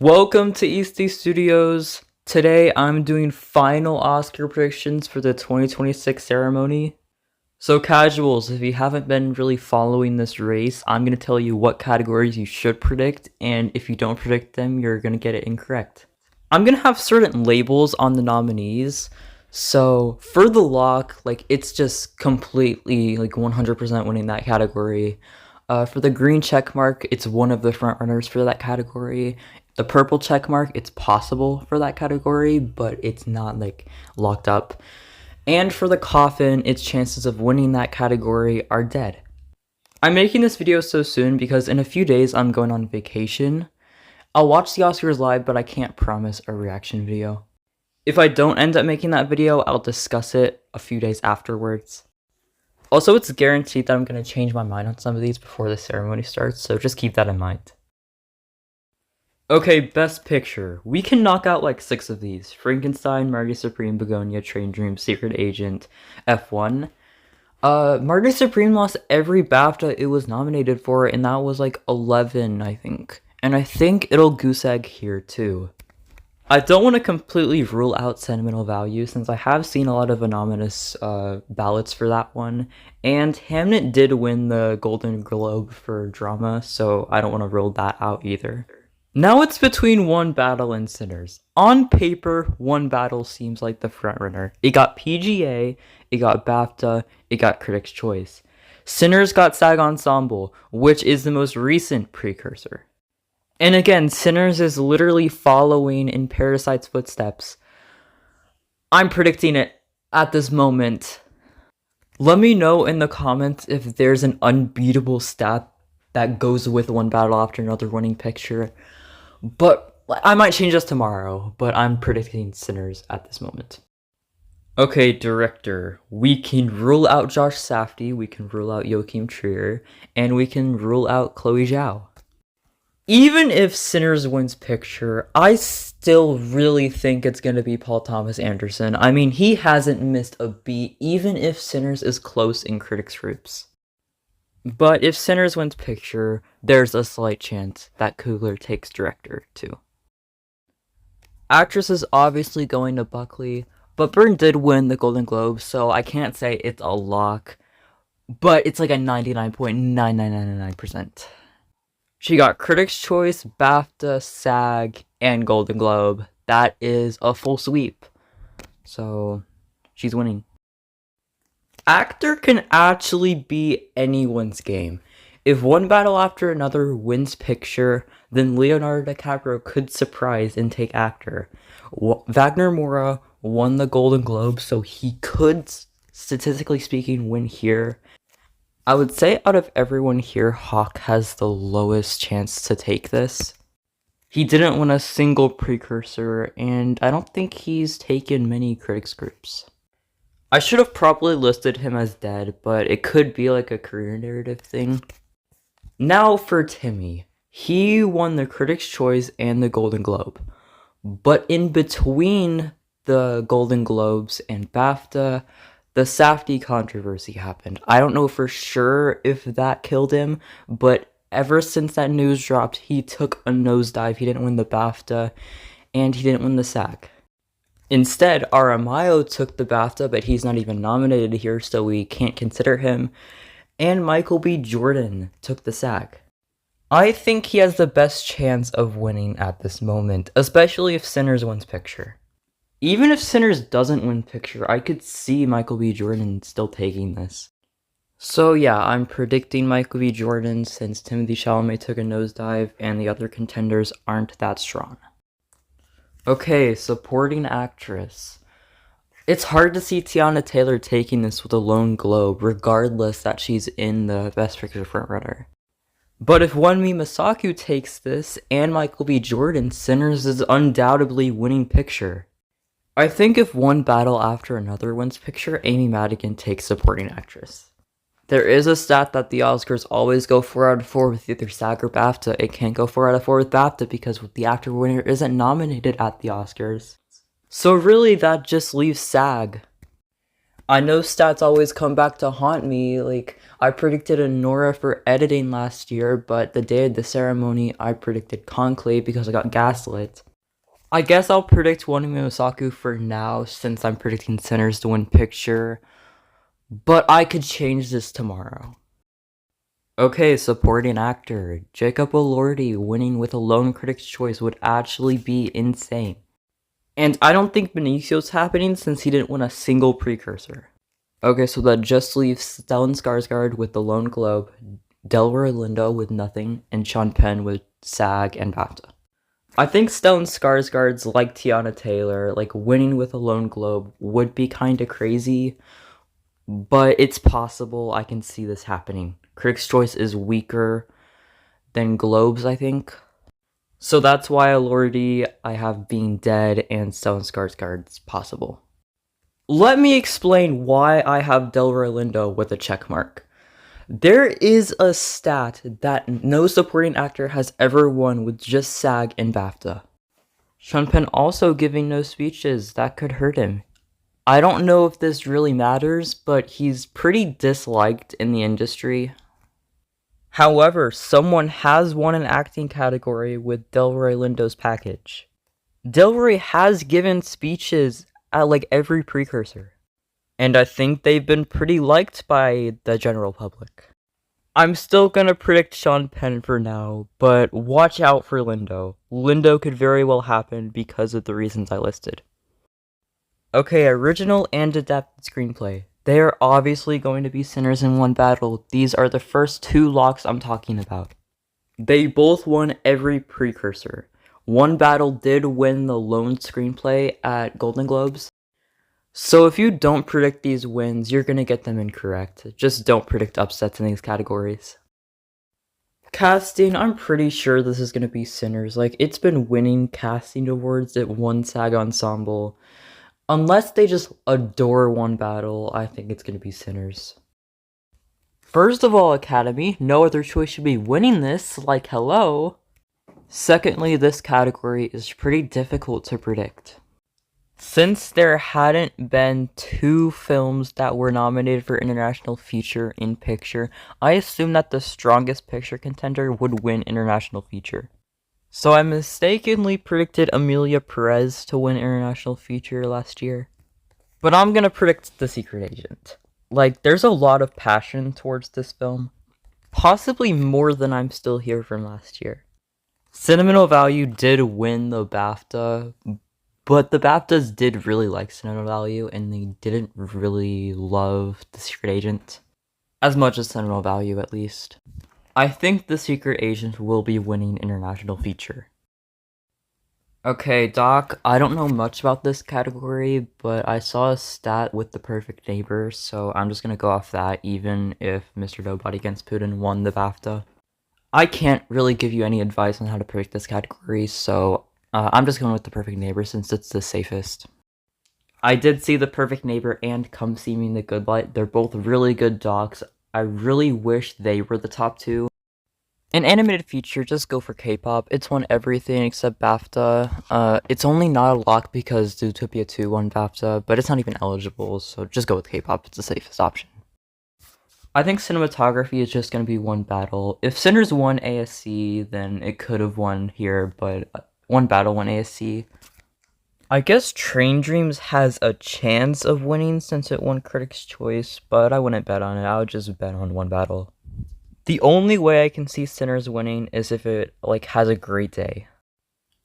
Welcome to Easty Studios. Today I'm doing final Oscar predictions for the 2026 ceremony. So casuals, if you haven't been really following this race, I'm going to tell you what categories you should predict, and if you don't predict them, you're going to get it incorrect. I'm going to have certain labels on the nominees. So for the lock, it's just completely 100% winning that category. For the green check mark, it's one of the front runners for that category. The purple check mark, it's possible for that category, but it's not locked up. And for the coffin, its chances of winning that category are dead. I'm making this video so soon because in a few days I'm going on vacation. I'll watch the Oscars live, but I can't promise a reaction video. If I don't end up making that video, I'll discuss it a few days afterwards. Also, it's guaranteed that I'm going to change my mind on some of these before the ceremony starts, so just keep that in mind. Okay, Best Picture. We can knock out 6 of these. Frankenstein, Marty Supreme, Begonia, Train Dream, Secret Agent, F1. Marty Supreme lost every BAFTA it was nominated for, and that was 11, I think. And I think it'll goose egg here too. I don't want to completely rule out sentimental value since I have seen a lot of anonymous ballots for that one. And Hamnet did win the Golden Globe for drama, so I don't want to rule that out either. Now it's between One Battle and Sinners. On paper, One Battle seems like the frontrunner. It got PGA, it got BAFTA, it got Critics' Choice. Sinners got SAG Ensemble, which is the most recent precursor. And again, Sinners is literally following in Parasite's footsteps. I'm predicting it at this moment. Let me know in the comments if there's an unbeatable stat that goes with One Battle after another winning picture. But I might change this tomorrow, but I'm predicting Sinners at this moment. Okay, director. We can rule out Josh Safdie, we can rule out Joachim Trier, and we can rule out Chloe Zhao. Even if Sinners wins picture, I still really think it's going to be Paul Thomas Anderson. I mean, he hasn't missed a beat, even if Sinners is close in critics groups. But if Sinners wins picture, there's a slight chance that Coogler takes director too. Actress is obviously going to Buckley, but Byrne did win the Golden Globe, so I can't say it's a lock, but it's a 99.9999%. She got Critics' Choice, BAFTA, SAG, and Golden Globe. That is a full sweep. So, she's winning. Actor can actually be anyone's game. If One Battle After Another wins picture, then Leonardo DiCaprio could surprise and take actor. Wagner Moura won the Golden Globe, so he could, statistically speaking, win here. I would say out of everyone here, Hawk has the lowest chance to take this. He didn't win a single precursor, and I don't think he's taken many critics groups. I should have probably listed him as dead, but it could be a career narrative thing. Now for Timmy. He won the Critics' Choice and the Golden Globe. But in between the Golden Globes and BAFTA, the Safdie controversy happened. I don't know for sure if that killed him, but ever since that news dropped, he took a nosedive. He didn't win the BAFTA, and he didn't win the SAG. Instead, Aramayo took the BAFTA, but he's not even nominated here, so we can't consider him. And Michael B. Jordan took the SAG. I think he has the best chance of winning at this moment, especially if Sinners wins picture. Even if Sinners doesn't win picture, I could see Michael B. Jordan still taking this. So yeah, I'm predicting Michael B. Jordan since Timothée Chalamet took a nosedive and the other contenders aren't that strong. Okay, supporting actress. It's hard to see Teyana Taylor taking this with a lone globe, regardless that she's in the Best Picture frontrunner. But if Wunmi Mosaku takes this, and Michael B. Jordan, Sinners is undoubtedly winning picture. I think if One Battle After Another wins picture, Amy Madigan takes supporting actress. There is a stat that the Oscars always go 4 out of 4 with either SAG or BAFTA. It can't go 4 out of 4 with BAFTA because the actor winner isn't nominated at the Oscars. So really, that just leaves SAG. I know stats always come back to haunt me. Like, I predicted Nora for editing last year, but the day of the ceremony, I predicted Conclave because I got gaslit. I guess I'll predict Wanami Osaku for now, since I'm predicting Sinners to win picture, but I could change this tomorrow. Okay, supporting actor. Jacob Elordi winning with a lone Critics' Choice would actually be insane. And I don't think Benicio's happening since he didn't win a single precursor. Okay, so that just leaves Stellan Skarsgård with the Lone Globe, Delroy Lindo with nothing, and Sean Penn with SAG and BAFTA. I think Stellan Skarsgård's like Tiana Taylor, like winning with a Lone Globe would be kinda crazy, but it's possible. I can see this happening. Critics' Choice is weaker than Globes, I think. So that's why Elordi I have being dead and Stellan Skarsgård's possible. Let me explain why I have Delroy Lindo with a check mark. There is a stat that no supporting actor has ever won with just SAG and BAFTA. Sean Penn also giving no speeches, that could hurt him. I don't know if this really matters, but he's pretty disliked in the industry. However, someone has won an acting category with Delroy Lindo's package. Delroy has given speeches at like every precursor, and I think they've been pretty liked by the general public. I'm still gonna predict Sean Penn for now, but watch out for Lindo. Lindo could very well happen because of the reasons I listed. Okay, original and adapted screenplay. They are obviously going to be Sinners in One Battle. These are the first two locks I'm talking about. They both won every precursor. One Battle did win the lone screenplay at Golden Globes. So if you don't predict these wins, you're gonna get them incorrect. Just don't predict upsets in these categories. Casting, I'm pretty sure this is gonna be Sinners. Like, it's been winning casting awards at one SAG Ensemble. Unless they just adore One Battle, I think it's gonna be Sinners. First of all, Academy, no other choice should be winning this, like hello. Secondly, this category is pretty difficult to predict. Since there hadn't been two films that were nominated for International Feature in Picture, I assume that the strongest picture contender would win International Feature. So I mistakenly predicted Emilia Perez to win International Feature last year. But I'm gonna predict The Secret Agent. Like, there's a lot of passion towards this film. Possibly more than I'm Still Here from last year. Sentimental Value did win the BAFTA, but the BAFTAs did really like Sentimental Value, and they didn't really love The Secret Agent. As much as Sentimental Value, at least. I think The Secret Agent will be winning International Feature. Okay, Doc, I don't know much about this category, but I saw a stat with The Perfect Neighbor, so I'm just gonna go off that, even if Mr. Nobody Against Putin won the BAFTA. I can't really give you any advice on how to predict this category, so I'm just going with The Perfect Neighbor since it's the safest. I did see The Perfect Neighbor and Come See Me in the Good Light. They're both really good docs. I really wish they were the top two. An animated feature, just go for K-pop. It's won everything except BAFTA. It's only not a lock because Zootopia 2 won BAFTA, but it's not even eligible, so just go with K-pop. It's the safest option. I think cinematography is just going to be One Battle. If Sinners won ASC, then it could have won here, but One Battle won ASC. I guess Train Dreams has a chance of winning since it won Critics' Choice, but I wouldn't bet on it. I would just bet on One Battle. The only way I can see Sinners winning is if it, has a great day.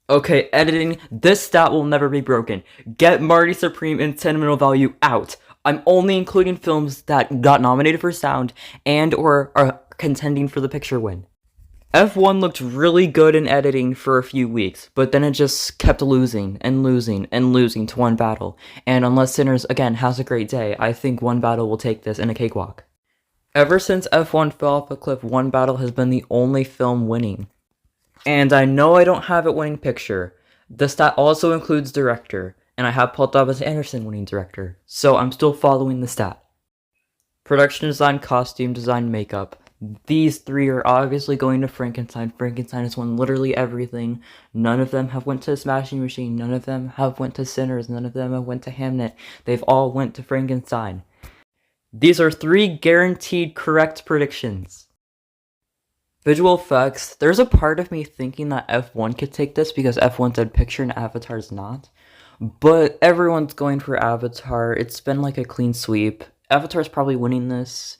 Okay, editing. This stat will never be broken. Get Marty Supreme and Sentimental Value out. I'm only including films that got nominated for sound and or are contending for the picture win. F1 looked really good in editing for a few weeks, but then it just kept losing and losing and losing to One Battle. And unless Sinners, again, has a great day, I think One Battle will take this in a cakewalk. Ever since F1 fell off a cliff, One Battle has been the only film winning. And I know I don't have it winning picture. The stat also includes director, and I have Paul Thomas Anderson winning director, so I'm still following the stat. Production design, costume design, makeup. These three are obviously going to Frankenstein. Frankenstein has won literally everything. None of them have went to Smashing Machine. None of them have went to Sinners. None of them have went to Hamnet. They've all went to Frankenstein. These are 3 guaranteed correct predictions. Visual effects. There's a part of me thinking that F1 could take this because F1's Dead Picture and Avatar's not. But everyone's going for Avatar. It's been like a clean sweep. Avatar's probably winning this.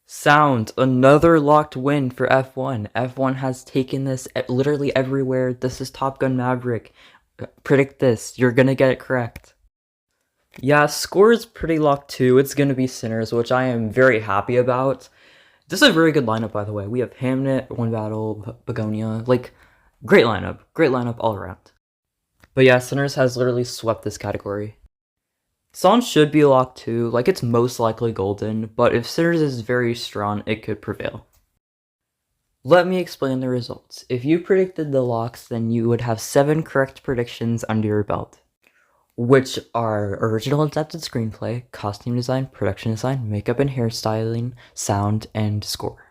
Sound, another locked win for F1. F1 has taken this literally everywhere. This is Top Gun Maverick. Predict this. You're gonna get it correct. Yeah, score is pretty locked too. It's gonna be Sinners, which I am very happy about. This is a very good lineup, by the way. We have Hamnet, One Battle, Begonia. Like, great lineup. Great lineup all around. But yeah, Sinners has literally swept this category. Song should be locked too. Like, it's most likely Golden, but if Sinners is very strong, it could prevail. Let me explain the results. If you predicted the locks, then you would have 7 correct predictions under your belt, which are original adapted screenplay, costume design, production design, makeup and hairstyling, sound, and score.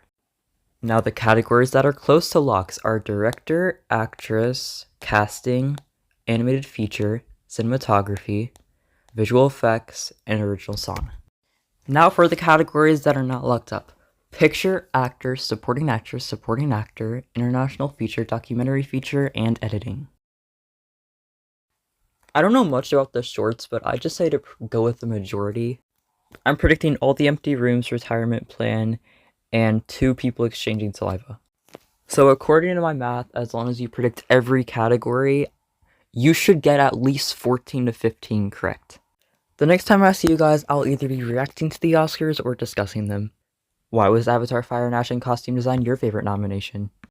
Now the categories that are close to locks are director, actress, casting, animated feature, cinematography, visual effects, and original song. Now for the categories that are not locked up. Picture, actor, supporting actress, supporting actor, international feature, documentary feature, and editing. I don't know much about the shorts, but I just say to go with the majority. I'm predicting All the Empty Rooms, Retirement Plan, and 2 People Exchanging Saliva. So according to my math, as long as you predict every category, you should get at least 14 to 15 correct. The next time I see you guys, I'll either be reacting to the Oscars or discussing them. Why was Avatar Fire and Ash in costume design your favorite nomination?